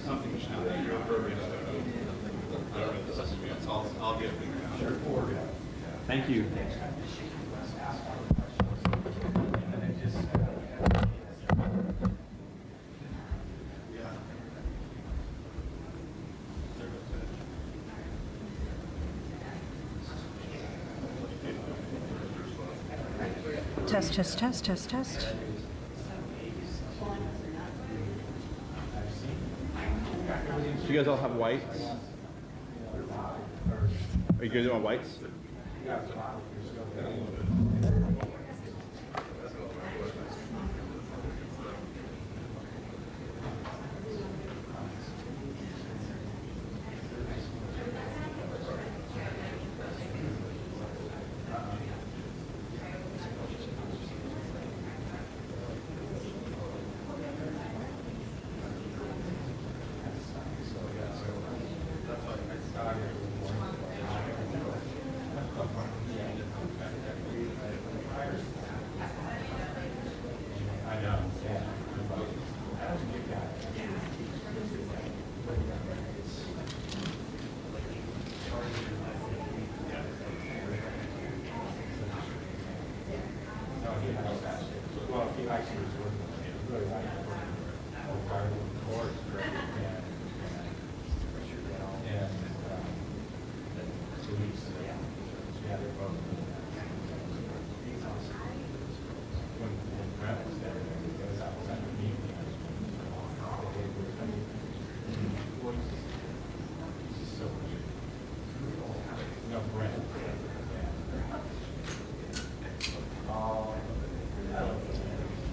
something should be your verbiage. I'll get it figured out. Sure. Thank you. Test, test, test, test, test. Do you guys all have whites? Are you guys on whites?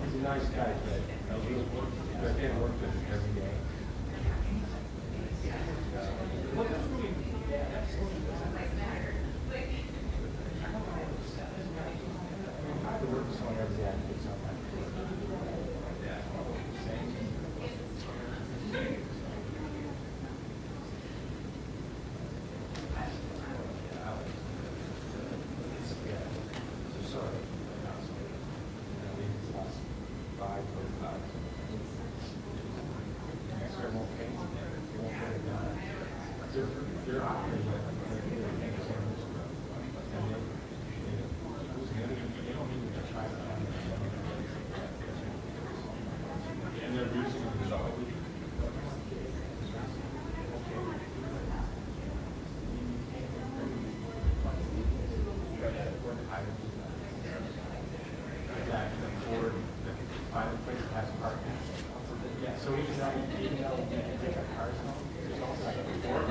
He's a nice guy, but I can't work with him every day. I have to work with someone every day. I can do something. So even though you can take a car home, there's also like a board.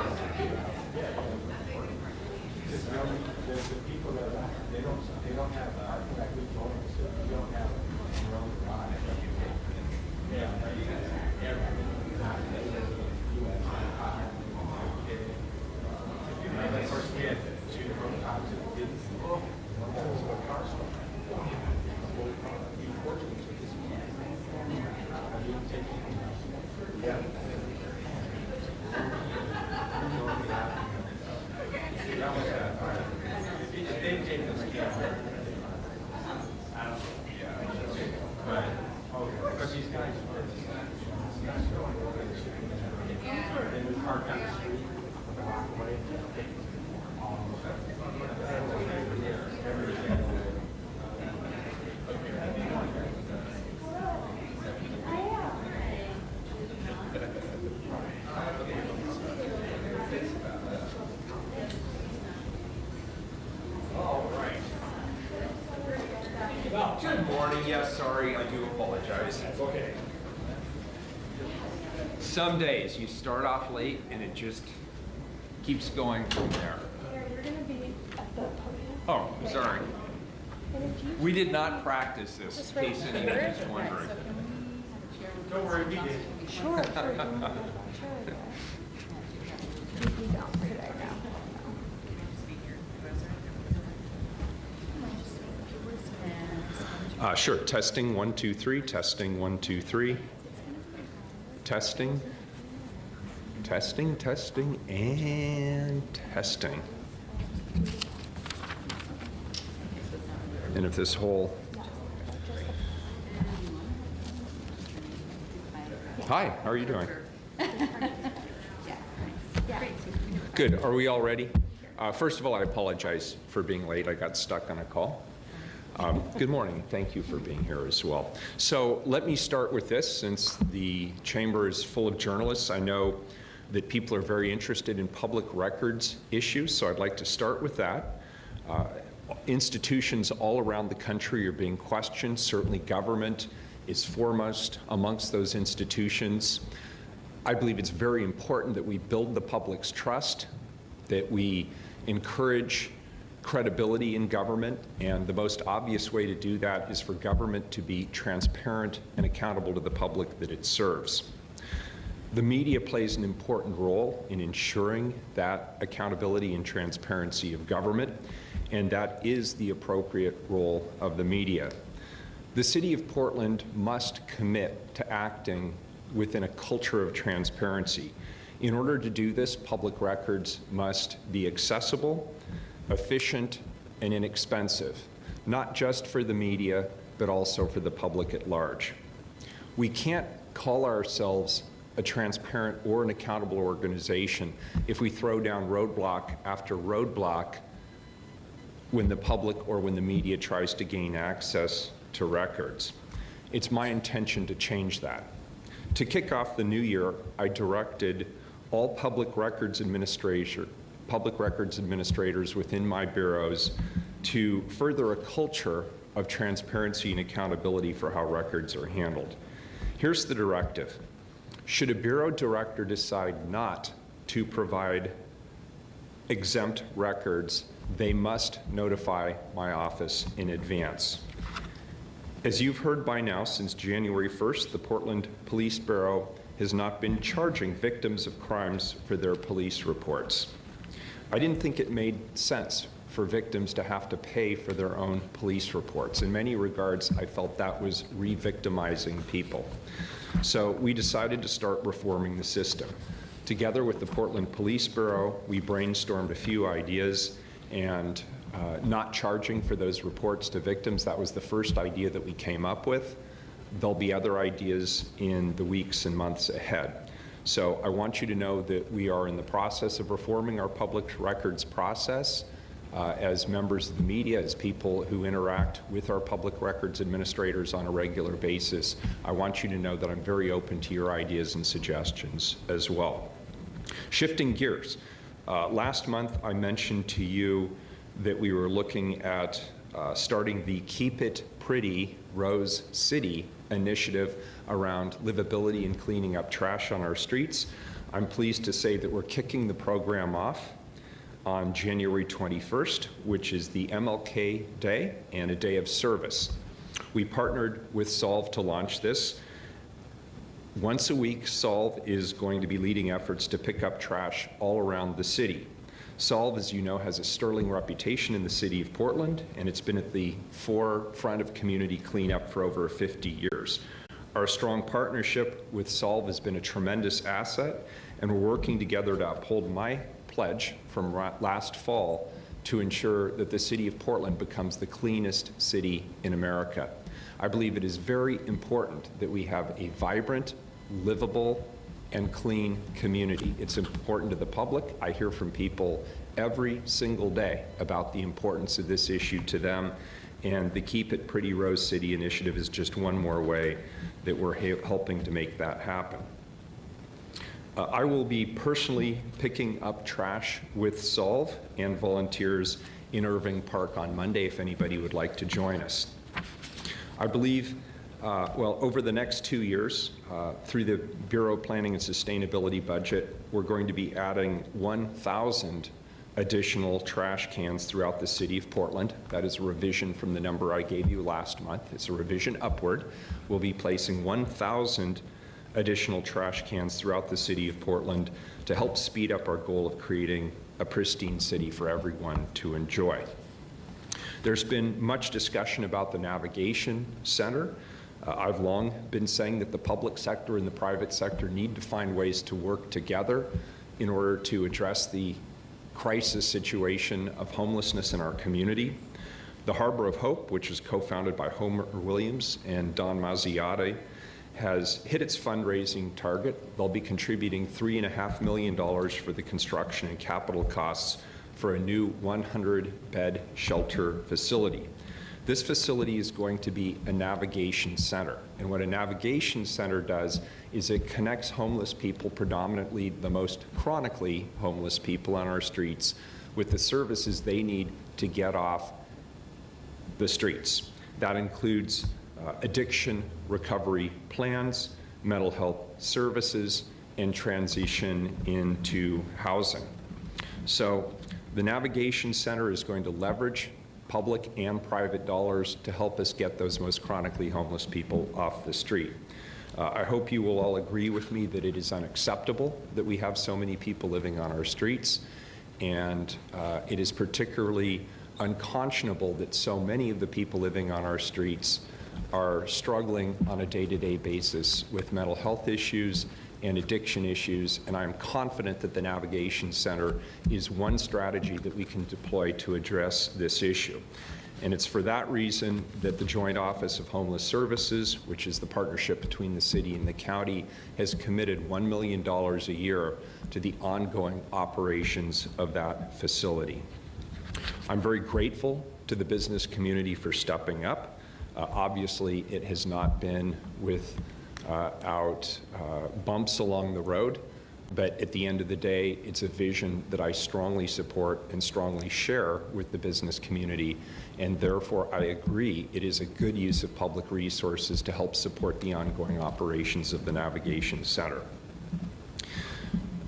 The people that are, they don't have parking like we told them, so you don't have your own drive. Of course, we had two road cops that didn't see it. One was a car stop. Unfortunately, this I didn't take anything else. Yeah. That was if they take this camera, I don't know. But because these guys they would park on the street, walk away, every day. All right. Well, good morning. Yes, sorry, I do apologize. That's okay. Some days you start off late and it just keeps going from there. You're going to be at the podium. Oh, sorry. We did not practice this, in case anyone is wondering. Don't worry, we did. Sure, sure. We don't today now. Sure. Testing 1 2 3. Testing 1 2 3. Testing. Testing. Testing. And testing. And if this whole. Hi. How are you doing? Good. Are we all ready? First of all, I apologize for being late. I got stuck on a call. Good morning. Thank you for being here as well. So let me start with this. Since the chamber is full of journalists, I know that people are very interested in public records issues, so I'd like to start with that. Institutions all around the country are being questioned. Certainly government is foremost amongst those institutions. I believe it's very important that we build the public's trust, that we encourage credibility in government, and the most obvious way to do that is for government to be transparent and accountable to the public that it serves. The media plays an important role in ensuring that accountability and transparency of government, and that is the appropriate role of the media. The City of Portland must commit to acting within a culture of transparency. In order to do this, public records must be accessible, efficient, and inexpensive, not just for the media, but also for the public at large. We can't call ourselves a transparent or an accountable organization if we throw down roadblock after roadblock when the public or when the media tries to gain access to records. It's my intention to change that. To kick off the new year, I directed all public records administrators within my bureaus to further a culture of transparency and accountability for how records are handled. Here's the directive. Should a bureau director decide not to provide exempt records, they must notify my office in advance. As you've heard by now, since January 1st, the Portland Police Bureau has not been charging victims of crimes for their police reports. I didn't think it made sense for victims to have to pay for their own police reports. In many regards, I felt that was re-victimizing people. So we decided to start reforming the system. Together with the Portland Police Bureau, we brainstormed a few ideas, and not charging for those reports to victims, that was the first idea that we came up with. There'll be other ideas in the weeks and months ahead. So I want you to know that we are in the process of reforming our public records process. As members of the media, as people who interact with our public records administrators on a regular basis, I want you to know that I'm very open to your ideas and suggestions as well. Shifting gears, last month I mentioned to you that we were looking at starting the Keep It Pretty Rose City initiative around livability and cleaning up trash on our streets. I'm pleased to say that we're kicking the program off on January 21st, which is the MLK Day and a day of service. We partnered with Solve to launch this. Once a week, Solve is going to be leading efforts to pick up trash all around the city. Solve, as you know, has a sterling reputation in the city of Portland, and it's been at the forefront of community cleanup for over 50 years. Our strong partnership with Solve has been a tremendous asset, and we're working together to uphold my pledge from last fall to ensure that the city of Portland becomes the cleanest city in America. I believe it is very important that we have a vibrant, livable, and clean community. It's important to the public. I hear from people every single day about the importance of this issue to them, and the Keep It Pretty Rose City initiative is just one more way that we're helping to make that happen. I will be personally picking up trash with Solve and volunteers in Irving Park on Monday if anybody would like to join us. I believe over the next 2 years, through the Bureau Planning and Sustainability budget, we're going to be adding 1,000 additional trash cans throughout the city of Portland. That is a revision from the number I gave you last month. It's a revision upward. We'll be placing 1,000 additional trash cans throughout the city of Portland to help speed up our goal of creating a pristine city for everyone to enjoy. There's been much discussion about the Navigation Center. I've long been saying that the public sector and the private sector need to find ways to work together in order to address the crisis situation of homelessness in our community. The Harbor of Hope, which is co-founded by Homer Williams and Don Maziotti, has hit its fundraising target. They'll be contributing $3.5 million for the construction and capital costs for a new 100-bed shelter facility. This facility is going to be a navigation center. And what a navigation center does is it connects homeless people, predominantly the most chronically homeless people on our streets, with the services they need to get off the streets. That includes addiction recovery plans, mental health services, and transition into housing. So the Navigation Center is going to leverage public and private dollars to help us get those most chronically homeless people off the street. I hope you will all agree with me that it is unacceptable that we have so many people living on our streets, and it is particularly unconscionable that so many of the people living on our streets are struggling on a day-to-day basis with mental health issues and addiction issues, and I'm confident that the Navigation Center is one strategy that we can deploy to address this issue. And it's for that reason that the Joint Office of Homeless Services, which is the partnership between the city and the county, has committed $1 million a year to the ongoing operations of that facility. I'm very grateful to the business community for stepping up. Obviously, it has not been without bumps along the road, but at the end of the day, it's a vision that I strongly support and strongly share with the business community, and therefore I agree it is a good use of public resources to help support the ongoing operations of the Navigation Center.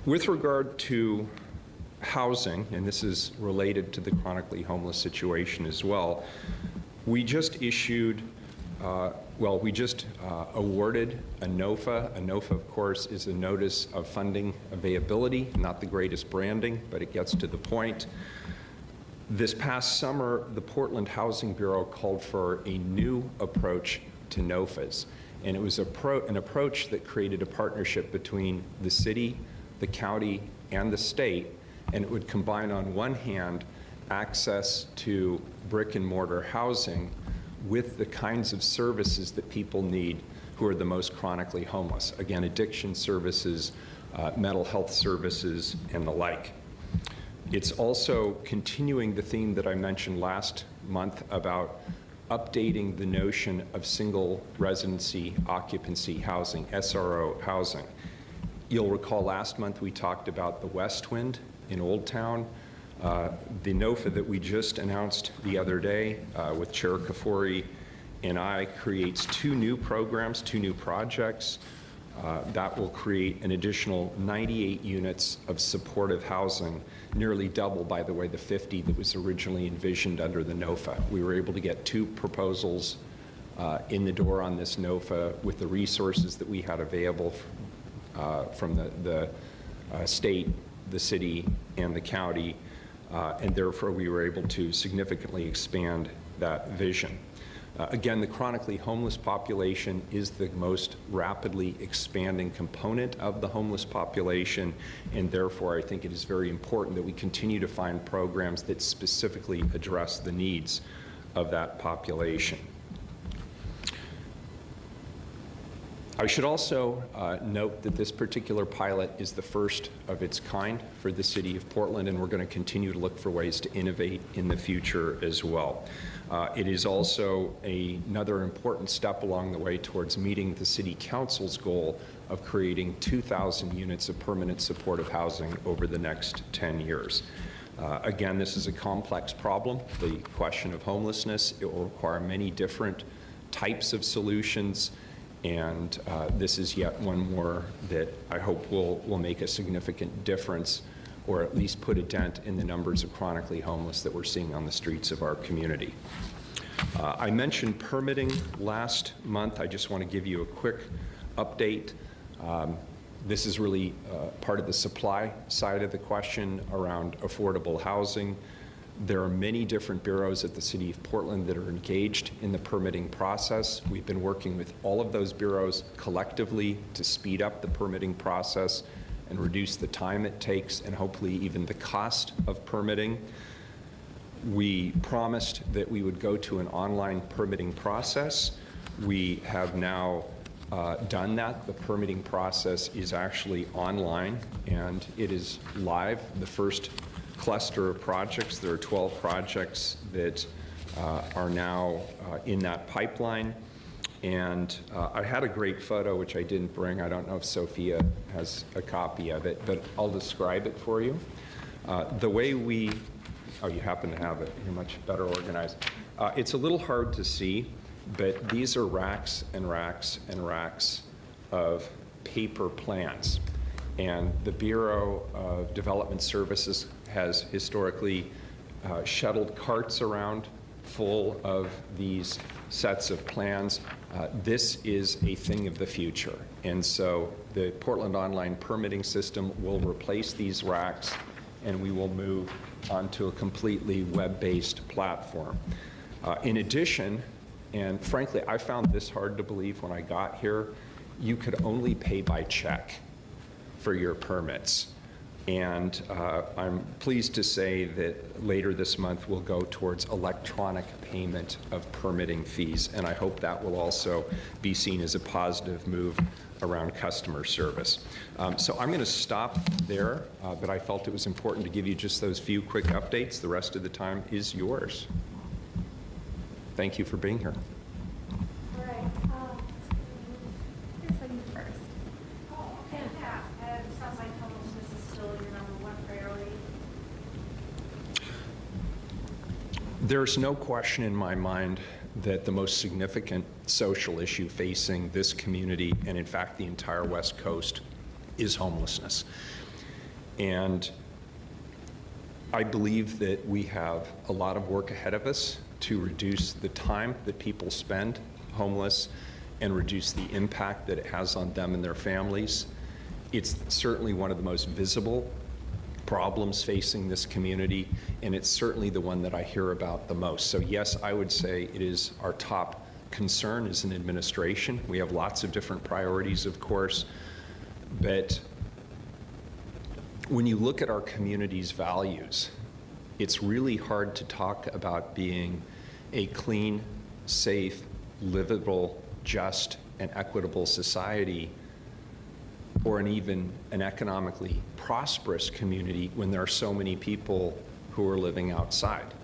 With regard to housing, and this is related to the chronically homeless situation as well, we just issued, we just awarded a NOFA. A NOFA, of course, is a Notice of Funding Availability, not the greatest branding, but it gets to the point. This past summer, the Portland Housing Bureau called for a new approach to NOFAs, and it was an approach that created a partnership between the city, the county, and the state, and it would combine, on one hand, access to brick and mortar housing with the kinds of services that people need who are the most chronically homeless. Again, addiction services, mental health services, and the like. It's also continuing the theme that I mentioned last month about updating the notion of single residency occupancy housing, SRO housing. You'll recall last month we talked about the West Wind in Old Town. The NOFA that we just announced the other day with Chair Kafoury and I creates two new programs, two new projects that will create an additional 98 units of supportive housing, nearly double, by the way, the 50 that was originally envisioned under the NOFA. We were able to get two proposals in the door on this NOFA with the resources that we had available from the state, the city, and the county. And therefore, we were able to significantly expand that vision. Again, the chronically homeless population is the most rapidly expanding component of the homeless population, and therefore I think it is very important that we continue to find programs that specifically address the needs of that population. I should also note that this particular pilot is the first of its kind for the City of Portland, and we're going to continue to look for ways to innovate in the future as well. It is also another important step along the way towards meeting the City Council's goal of creating 2,000 units of permanent supportive housing over the next 10 years. Again, this is a complex problem, the question of homelessness. It will require many different types of solutions. And this is yet one more that I hope will make a significant difference, or at least put a dent in the numbers of chronically homeless that we're seeing on the streets of our community. I mentioned permitting last month. I just want to give you a quick update. This is really part of the supply side of the question around affordable housing. There are many different bureaus at the City of Portland that are engaged in the permitting process. We've been working with all of those bureaus collectively to speed up the permitting process and reduce the time it takes and hopefully even the cost of permitting. We promised that we would go to an online permitting process. We have now done that. The permitting process is actually online, and it is live. The first cluster of projects, there are 12 projects that are now in that pipeline. And I had a great photo, which I didn't bring. I don't know if Sophia has a copy of it, but I'll describe it for you. The way we, oh, you happen to have it. You're much better organized. It's a little hard to see, but these are racks and racks and racks of paper plans. And the Bureau of Development Services has historically shuttled carts around full of these sets of plans. This is a thing of the future. And so the Portland Online Permitting System will replace these racks, and we will move onto a completely web-based platform. In addition, and frankly, I found this hard to believe when I got here, you could only pay by check for your permits. And I'm pleased to say that later this month we'll go towards electronic payment of permitting fees, and I hope that will also be seen as a positive move around customer service. So I'm going to stop there, but I felt it was important to give you just those few quick updates. The rest of the time is yours. Thank you for being here. All right. Here's you first. Oh, okay, yeah. It sounds like homelessness is still your number one priority. There's no question in my mind that the most significant social issue facing this community, and in fact the entire West Coast, is homelessness. And I believe that we have a lot of work ahead of us to reduce the time that people spend homeless and reduce the impact that it has on them and their families. It's certainly one of the most visible problems facing this community, and it's certainly the one that I hear about the most. So yes, I would say it is our top concern as an administration. We have lots of different priorities, of course, but when you look at our community's values, it's really hard to talk about being a clean, safe, livable, just, and equitable society, or even an economically prosperous community, when there are so many people who are living outside.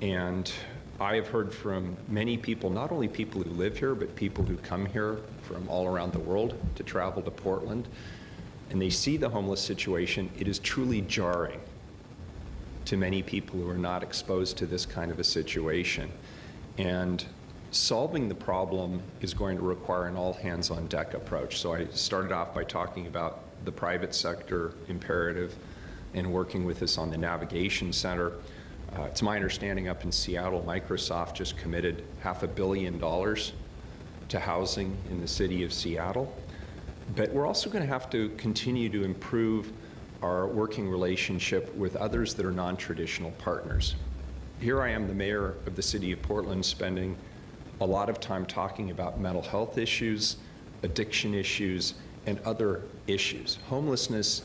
And I have heard from many people, not only people who live here, but people who come here from all around the world to travel to Portland, and they see the homeless situation. It is truly jarring to many people who are not exposed to this kind of a situation. And solving the problem is going to require an all-hands-on-deck approach. So I started off by talking about the private sector imperative and working with us on the Navigation Center. It's my understanding up in Seattle, Microsoft just committed $500 million to housing in the city of Seattle. But we're also going to have to continue to improve our working relationship with others that are non-traditional partners. Here I am, the mayor of the city of Portland, spending a lot of time talking about mental health issues, addiction issues, and other issues. Homelessness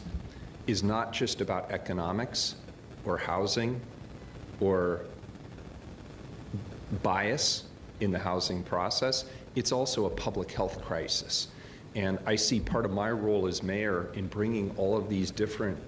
is not just about economics or housing or bias in the housing process. It's also a public health crisis. And I see part of my role as mayor in bringing all of these different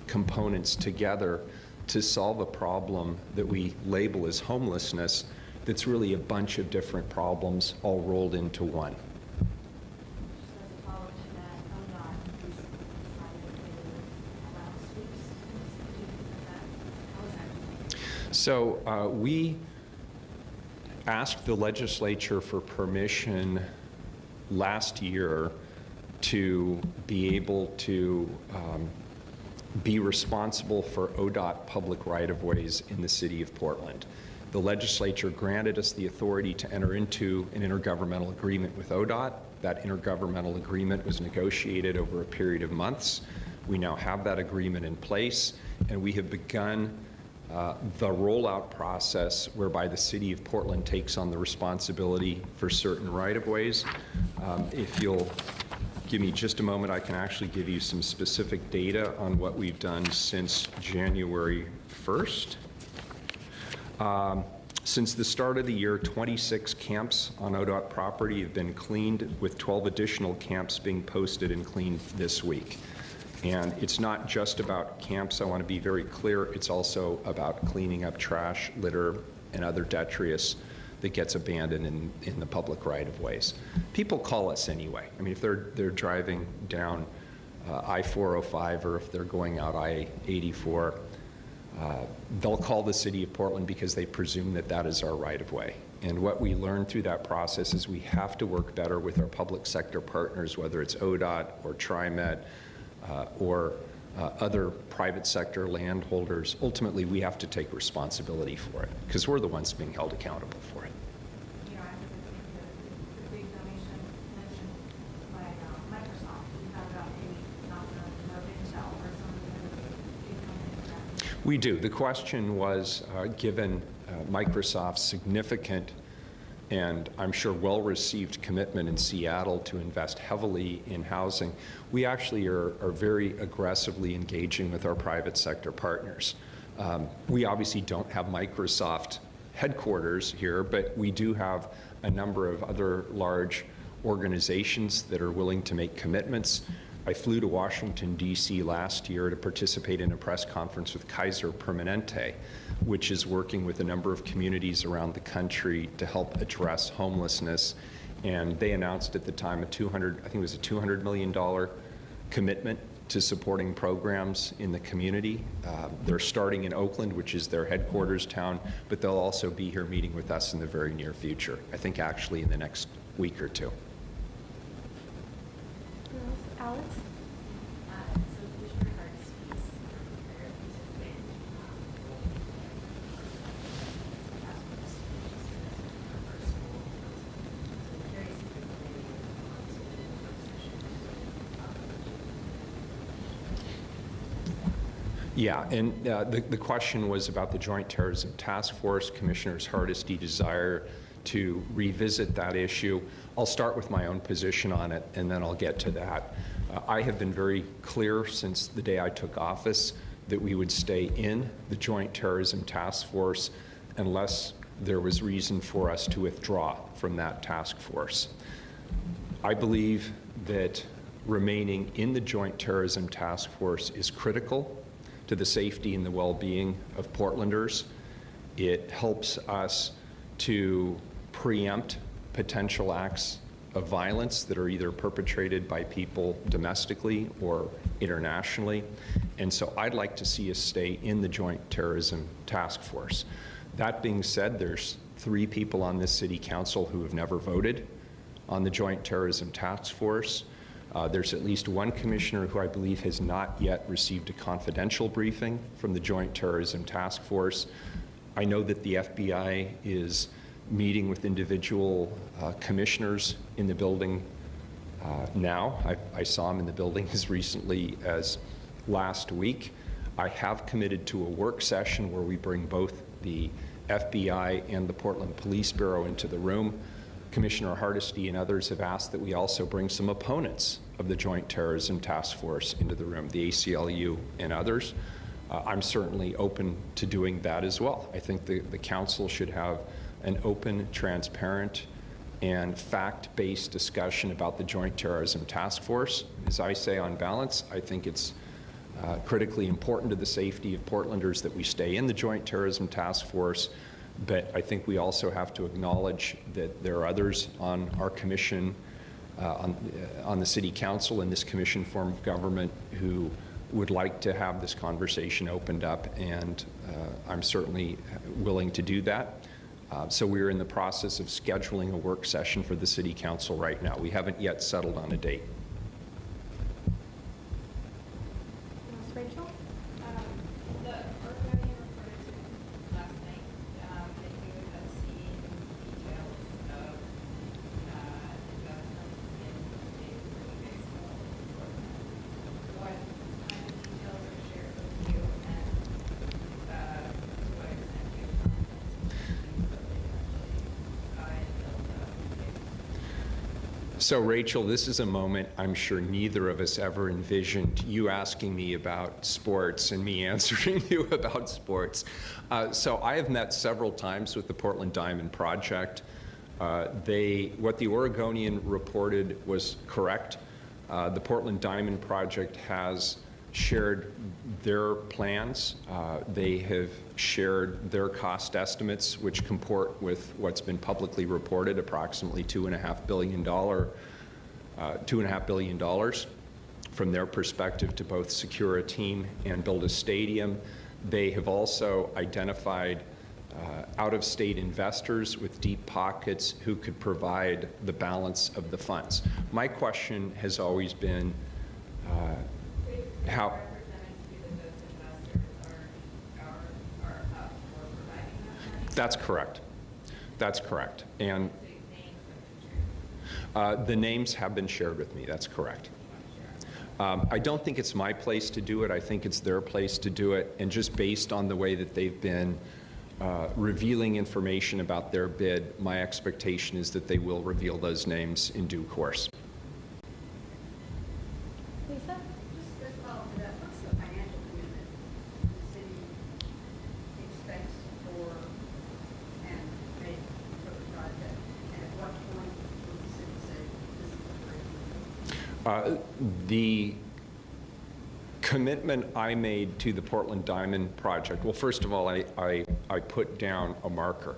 components together to solve a problem that we label as homelessness, that's really a bunch of different problems all rolled into one. Just as a follow-up to that, ODOT recently decided to allow sweeps in the city. How is that going? So we asked the legislature for permission last year to be able to be responsible for ODOT public right-of-ways in the city of Portland. The legislature granted us the authority to enter into an intergovernmental agreement with ODOT. That intergovernmental agreement was negotiated over a period of months. We now have that agreement in place, and we have begun the rollout process whereby the city of Portland takes on the responsibility for certain right-of-ways. If you'll give me just a moment, I can actually give you some specific data on what we've done since January 1st. Since the start of the year, 26 camps on ODOT property have been cleaned, with 12 additional camps being posted and cleaned this week. And it's not just about camps, I want to be very clear, it's also about cleaning up trash, litter, and other detritus that gets abandoned in the public right-of-ways. People call us anyway. I mean, if they're driving down I-405 or if they're going out I-84, they'll call the City of Portland because they presume that that is our right-of-way. And what we learned through that process is we have to work better with our public sector partners, whether it's ODOT or TriMet or other private sector landholders. Ultimately, we have to take responsibility for it because we're the ones being held accountable for it. You know, I think the big donation mentioned by Microsoft, you thought about maybe not the Intel or some of the other big companies that. We do. The question was, given Microsoft's significant and I'm sure well-received commitment in Seattle to invest heavily in housing, we actually are very aggressively engaging with our private sector partners. We obviously don't have Microsoft headquarters here, but we do have a number of other large organizations that are willing to make commitments. I flew to Washington, D.C. last year to participate in a press conference with Kaiser Permanente, which is working with a number of communities around the country to help address homelessness. And they announced at the time I think it was a $200 million commitment to supporting programs in the community. They're starting in Oakland, which is their headquarters town, but they'll also be here meeting with us in the very near future. I think actually in the next week or two. Alex? So Commissioner Hart's piece, or a piece of wind, curious if you maybe want to do a work session. Yeah, and the question was about the Joint Terrorism Task Force. Commissioners Hardesty desire to revisit that issue. I'll start with my own position on it, and then I'll get to that. I have been very clear since the day I took office that we would stay in the Joint Terrorism Task Force unless there was reason for us to withdraw from that task force. I believe that remaining in the Joint Terrorism Task Force is critical to the safety and the well-being of Portlanders. It helps us to preempt potential acts of violence that are either perpetrated by people domestically or internationally. And so I'd like to see us stay in the Joint Terrorism Task Force. That being said, there's 3 people on this city council who have never voted on the Joint Terrorism Task Force. There's at least 1 commissioner who I believe has not yet received a confidential briefing from the Joint Terrorism Task Force. I know that the FBI is meeting with individual commissioners in the building now. I saw him in the building as recently as last week. I have committed to a work session where we bring both the FBI and the Portland Police Bureau into the room. Commissioner Hardesty and others have asked that we also bring some opponents of the Joint Terrorism Task Force into the room, the ACLU and others. I'm certainly open to doing that as well. I think the council should have an open, transparent, and fact-based discussion about the Joint Terrorism Task Force. As I say, on balance, I think it's critically important to the safety of Portlanders that we stay in the Joint Terrorism Task Force, but I think we also have to acknowledge that there are others on our commission, on the City Council and this commission form of government who would like to have this conversation opened up, and I'm certainly willing to do that. So we're in the process of scheduling a work session for the City Council right now. We haven't yet settled on a date. Rachel? The archive you referred to last night, that you had seen details of investment in states where you guys know what kind of details are shared with you and to what extent you have confidence in these that they actually build up. So Rachel, this is a moment I'm sure neither of us ever envisioned, you asking me about sports and me answering you about sports. So I have met several times with the Portland Diamond Project. What the Oregonian reported was correct. The Portland Diamond Project has shared their plans. They have shared their cost estimates, which comport with what's been publicly reported, approximately $2.5 billion from their perspective to both secure a team and build a stadium. They have also identified out-of-state investors with deep pockets who could provide the balance of the funds. My question has always been how. That's correct. That's correct. And the names have been shared with me. That's correct. I don't think it's my place to do it. I think it's their place to do it. And just based on the way that they've been revealing information about their bid, my expectation is that they will reveal those names in due course. Lisa? Just as well to that, what's the financial commitment the city expects for and make for the project? And at what point will the city say this is a break? The commitment I made to the Portland Diamond Project, well, first of all, I put down a marker,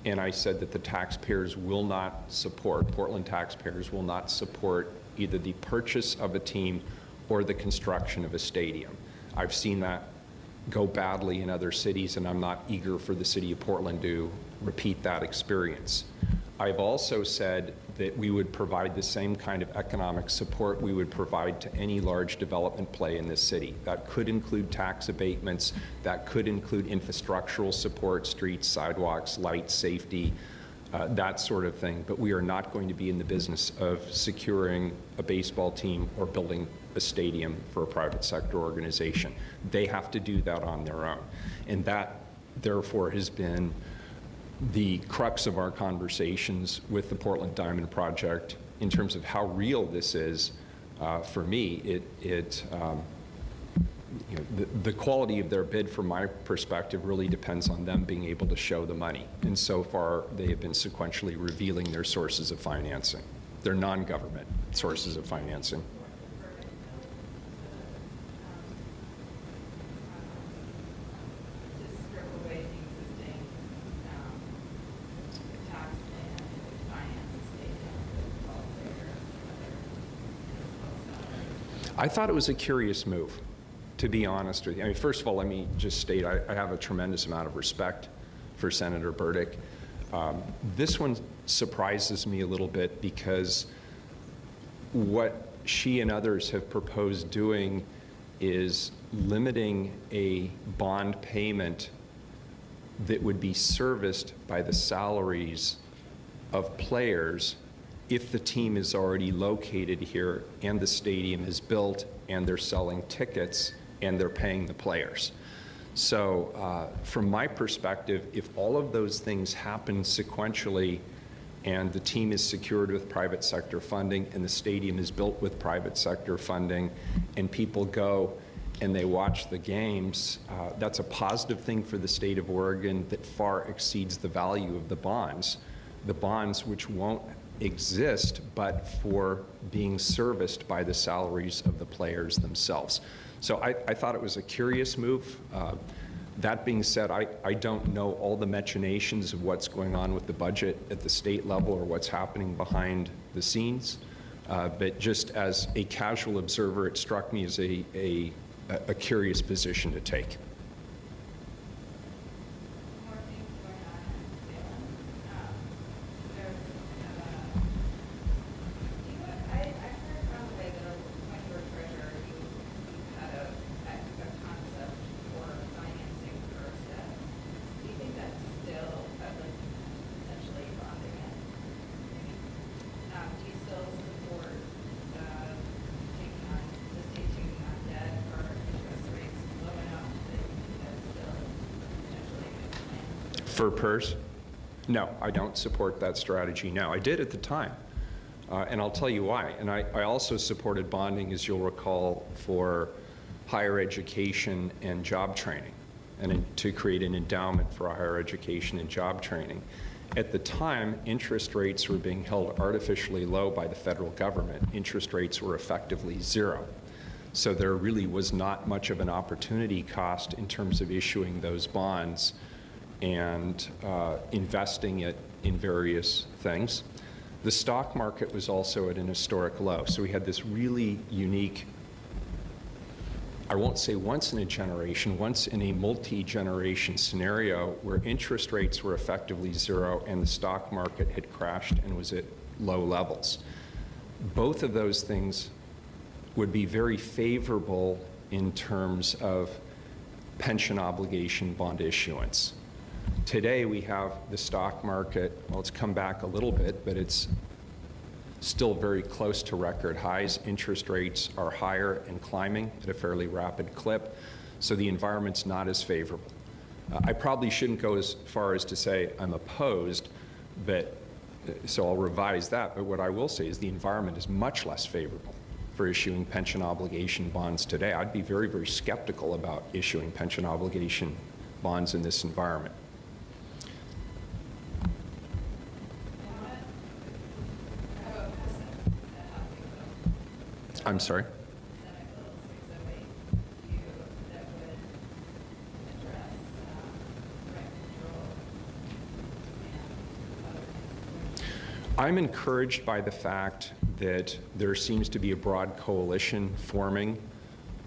and I said that the taxpayers will not support, Portland taxpayers will not support either the purchase of a team or the construction of a stadium. I've seen that go badly in other cities, and I'm not eager for the city of Portland to repeat that experience. I've also said that we would provide the same kind of economic support we would provide to any large development play in this city. That could include tax abatements, that could include infrastructural support, streets, sidewalks, lights, safety, that sort of thing. But we are not going to be in the business of securing a baseball team or building a stadium for a private sector organization. They have to do that on their own. And that, therefore, has been the crux of our conversations with the Portland Diamond Project in terms of how real this is. For me, the quality of their bid, from my perspective, really depends on them being able to show the money. And so far, they have been sequentially revealing their sources of financing, their non-government sources of financing. I thought it was a curious move, to be honest with you. I mean, first of all, let me just state I have a tremendous amount of respect for Senator Burdick. This one surprises me a little bit because what she and others have proposed doing is limiting a bond payment that would be serviced by the salaries of players if the team is already located here and the stadium is built and they're selling tickets and they're paying the players. So from my perspective, if all of those things happen sequentially and the team is secured with private sector funding and the stadium is built with private sector funding and people go and they watch the games, that's a positive thing for the state of Oregon that far exceeds the value of the bonds which won't exist but for being serviced by the salaries of the players themselves. So I thought it was a curious move. That being said, I don't know all the machinations of what's going on with the budget at the state level or what's happening behind the scenes. But just as a casual observer, it struck me as a curious position to take. For PERS? No, I don't support that strategy now. I did at the time. And I'll tell you why. And I also supported bonding, as you'll recall, for higher education and job training, and to create an endowment for higher education and job training. At the time, interest rates were being held artificially low by the federal government. Interest rates were effectively zero. So there really was not much of an opportunity cost in terms of issuing those bonds and investing it in various things. The stock market was also at an historic low. So we had this really unique, I won't say once in a generation, once in a multi-generation scenario where interest rates were effectively zero and the stock market had crashed and was at low levels. Both of those things would be very favorable in terms of pension obligation bond issuance. Today we have the stock market, well, it's come back a little bit, but it's still very close to record highs. Interest rates are higher and climbing at a fairly rapid clip, so the environment's not as favorable. I probably shouldn't go as far as to say I'm opposed, but so I'll revise that, but what I will say is the environment is much less favorable for issuing pension obligation bonds today. I'd be very, very skeptical about issuing pension obligation bonds in this environment. I'm sorry? I'm encouraged by the fact that there seems to be a broad coalition forming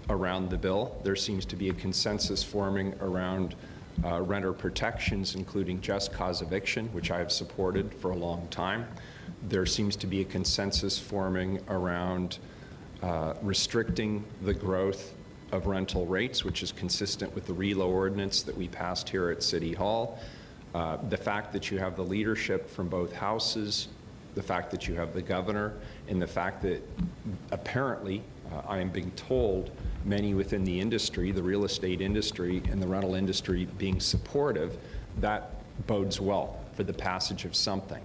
around the bill. There seems to be a consensus forming around renter protections, including just cause eviction, which I have supported for a long time. There seems to be a consensus forming around restricting the growth of rental rates, which is consistent with the RELO ordinance that we passed here at City Hall. The fact that you have the leadership from both houses, the fact that you have the governor, and the fact that apparently, I am being told, many within the industry, the real estate industry and the rental industry being supportive, that bodes well for the passage of something.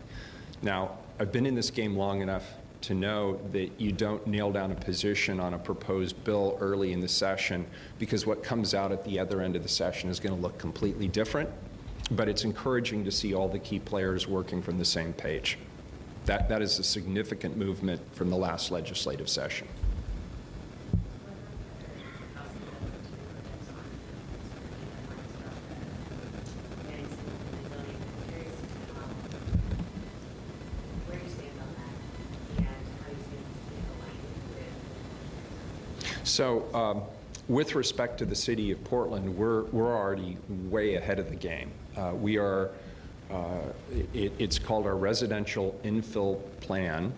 Now, I've been in this game long enough to know that you don't nail down a position on a proposed bill early in the session, because what comes out at the other end of the session is going to look completely different. But it's encouraging to see all the key players working from the same page. That is a significant movement from the last legislative session. So with respect to the city of Portland, we're already way ahead of the game. We are, it's called our residential infill plan.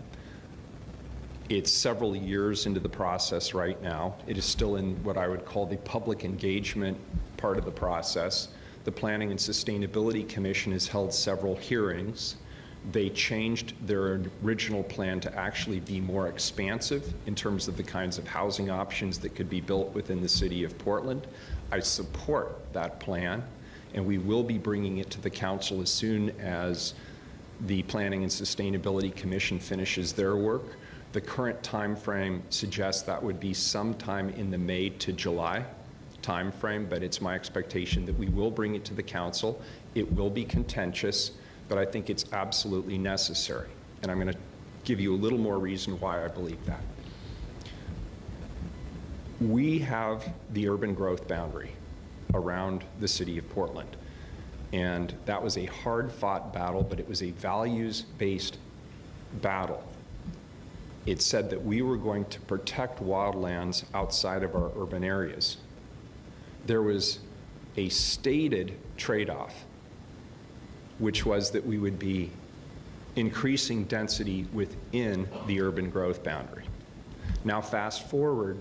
It's several years into the process right now. It is still in what I would call the public engagement part of the process. The Planning and Sustainability Commission has held several hearings. They changed their original plan to actually be more expansive in terms of the kinds of housing options that could be built within the city of Portland. I support that plan, and we will be bringing it to the council as soon as the Planning and Sustainability Commission finishes their work. The current time frame suggests that would be sometime in the May to July time frame, but it's my expectation that we will bring it to the council. It will be contentious, but I think it's absolutely necessary. And I'm going to give you a little more reason why I believe that. We have the urban growth boundary around the city of Portland. And that was a hard-fought battle, but it was a values-based battle. It said that we were going to protect wildlands outside of our urban areas. There was a stated trade-off, which was that we would be increasing density within the urban growth boundary. Now fast forward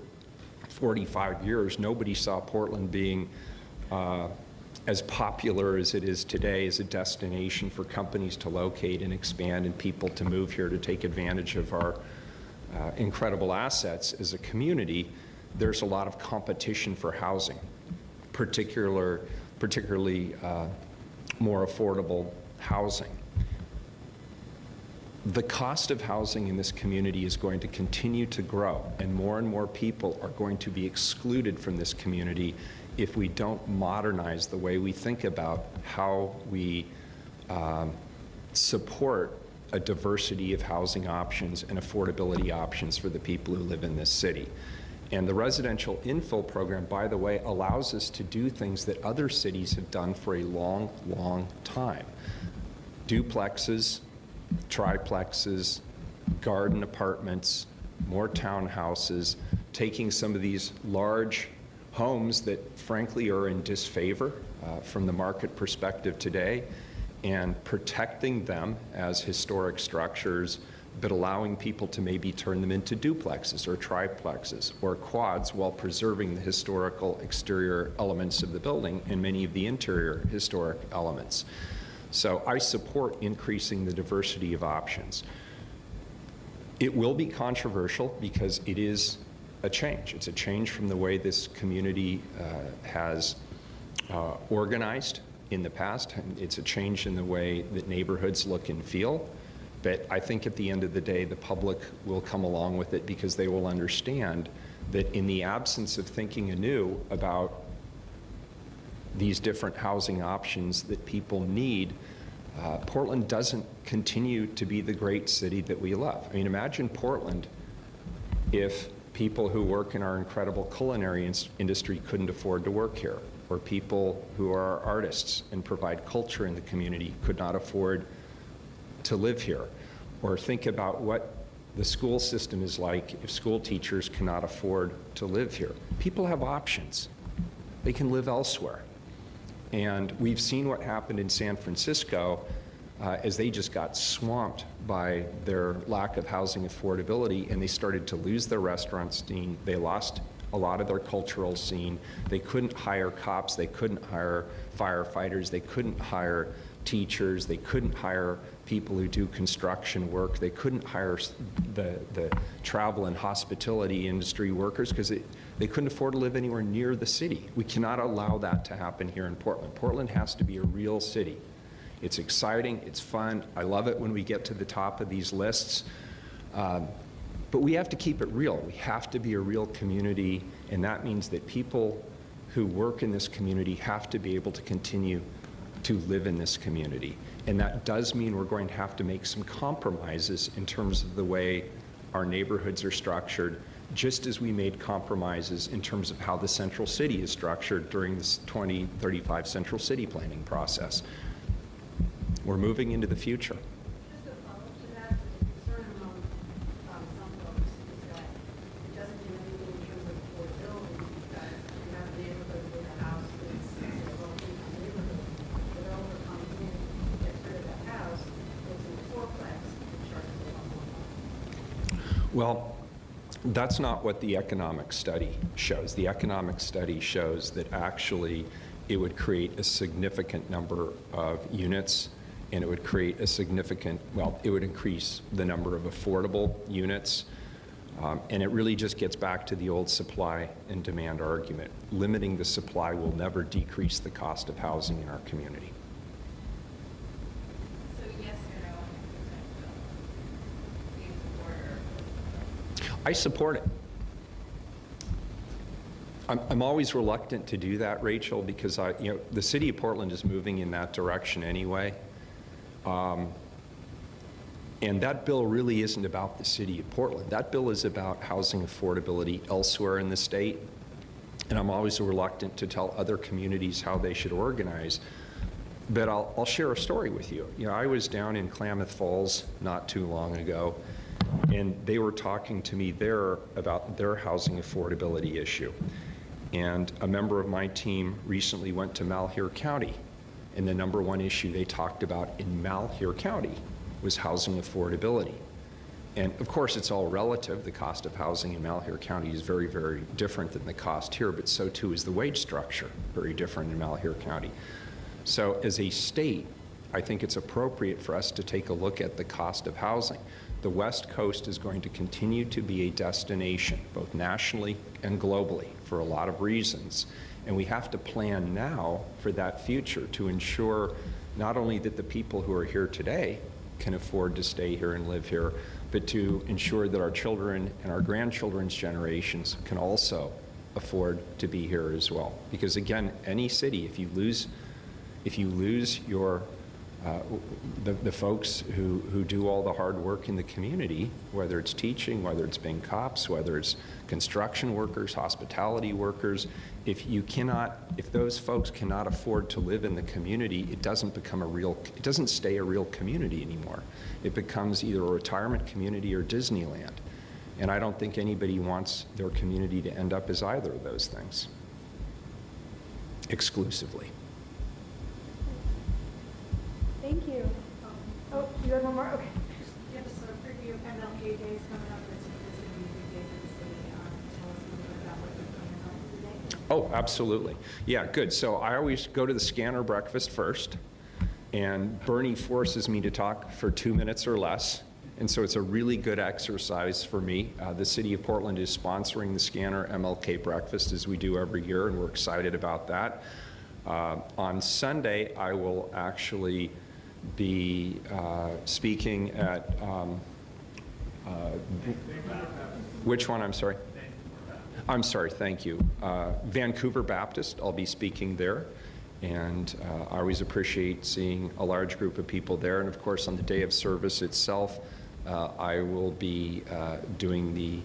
45 years, nobody saw Portland being as popular as it is today as a destination for companies to locate and expand and people to move here to take advantage of our incredible assets as a community. There's a lot of competition for housing, particularly more affordable housing. the cost of housing in this community is going to continue to grow, and more people are going to be excluded from this community if we don't modernize the way we think about how we support a diversity of housing options and affordability options for the people who live in this city. And the residential infill program, by the way, allows us to do things that other cities have done for a long, long time. Duplexes, triplexes, garden apartments, more townhouses, taking some of these large homes that frankly are in disfavor from the market perspective today, and protecting them as historic structures, but allowing people to maybe turn them into duplexes or triplexes or quads while preserving the historical exterior elements of the building and many of the interior historic elements. So I support increasing the diversity of options. It will be controversial because it is a change. It's a change from the way this community has organized in the past. It's a change in the way that neighborhoods look and feel. But I think at the end of the day, the public will come along with it because they will understand that in the absence of thinking anew about these different housing options that people need, Portland doesn't continue to be the great city that we love. I mean, imagine Portland if people who work in our incredible culinary industry couldn't afford to work here, or people who are artists and provide culture in the community could not afford to live here. Or think about what the school system is like if school teachers cannot afford to live here. People have options. They can live elsewhere. And we've seen what happened in San Francisco as they just got swamped by their lack of housing affordability, and they started to lose their restaurant scene. They lost a lot of their cultural scene. They couldn't hire cops. They couldn't hire firefighters. They couldn't hire teachers. They couldn't hire people who do construction work. They couldn't hire the travel and hospitality industry workers because they couldn't afford to live anywhere near the city. We cannot allow that to happen here in Portland. Portland has to be a real city. It's exciting, it's fun. I love it when we get to the top of these lists. But we have to keep it real. We have to be a real community, and that means that people who work in this community have to be able to continue to live in this community. And that does mean we're going to have to make some compromises in terms of the way our neighborhoods are structured, just as we made compromises in terms of how the central city is structured during this 2035 central city planning process. We're moving into the future. Just a follow-up to that, the concern among some folks is that it doesn't do anything in terms of affordability, that you have a neighborhood with a house that's a low-income neighborhood, the developer comes in, gets rid of that house, goes into fourplex, and charges a lot more money. Well, that's not what the economic study shows. The economic study shows that actually it would create a significant number of units, and it would create a significant, well, it would increase the number of affordable units. And it really just gets back to the old supply and demand argument. Limiting the supply will never decrease the cost of housing in our community. So yes or no on the consent bill? Do you support or? I support it. I'm always reluctant to do that, Rachel, because the city of Portland is moving in that direction anyway. And that bill really isn't about the city of Portland. That bill is about housing affordability elsewhere in the state. And I'm always reluctant to tell other communities how they should organize. But I'll share a story with you. I was down in Klamath Falls not too long ago, and they were talking to me there about their housing affordability issue. And a member of my team recently went to Malheur County, and the #1 issue they talked about in Malheur County was housing affordability. And of course, it's all relative. The cost of housing in Malheur County is very, very different than the cost here, but so too is the wage structure, very different in Malheur County. So as a state, I think it's appropriate for us to take a look at the cost of housing. The West Coast is going to continue to be a destination, both nationally and globally, for a lot of reasons. And we have to plan now for that future to ensure not only that the people who are here today can afford to stay here and live here, but to ensure that our children and our grandchildren's generations can also afford to be here as well. Because again, any city, if you lose your the folks who do all the hard work in the community, whether it's teaching, whether it's being cops, whether it's construction workers, hospitality workers, if those folks cannot afford to live in the community, it doesn't stay a real community anymore. It becomes either a retirement community or Disneyland. And I don't think anybody wants their community to end up as either of those things exclusively. Thank you. Oh, you have one more? Okay. Yeah, just a preview of MLK Days coming up. It's going to be a big day for the city. Tell us a little bit about what you're planning on today. Oh, absolutely. Yeah, good. So I always go to the scanner breakfast first, and Bernie forces me to talk for 2 minutes or less. And so it's a really good exercise for me. The City of Portland is sponsoring the Scanner MLK Breakfast, as we do every year, and we're excited about that. On Sunday, I will actually be speaking at, which one, I'm sorry? I'm sorry, thank you. Vancouver Baptist, I'll be speaking there. And I always appreciate seeing a large group of people there. And of course, on the day of service itself, I will be doing the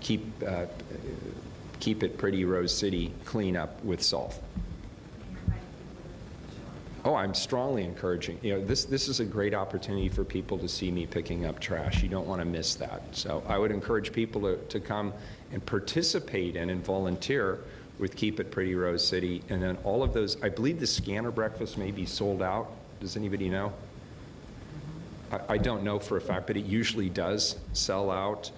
Keep It Pretty Rose City cleanup with Solve. Oh, I'm strongly encouraging. You know, this is a great opportunity for people to see me picking up trash. You don't want to miss that. So I would encourage people to come and participate in and volunteer with Keep It Pretty Rose City. And then all of those, I believe the scanner breakfast may be sold out. Does anybody know? I don't know for a fact, but it usually does sell out.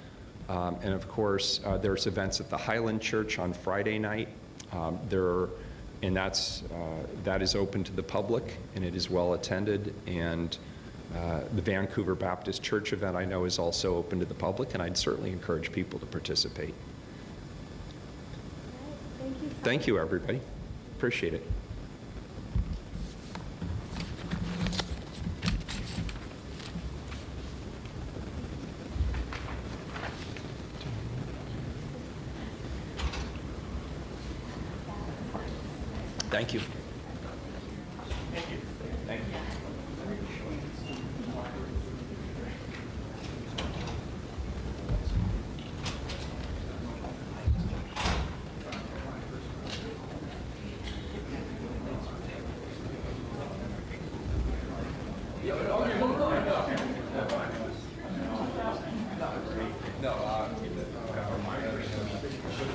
And of course, there's events at the Highland Church on Friday night. And that is open to the public, and it is well attended. And the Vancouver Baptist Church event, I know, is also open to the public, and I'd certainly encourage people to participate. Thank you. Thank you, everybody. Appreciate it. Thank you.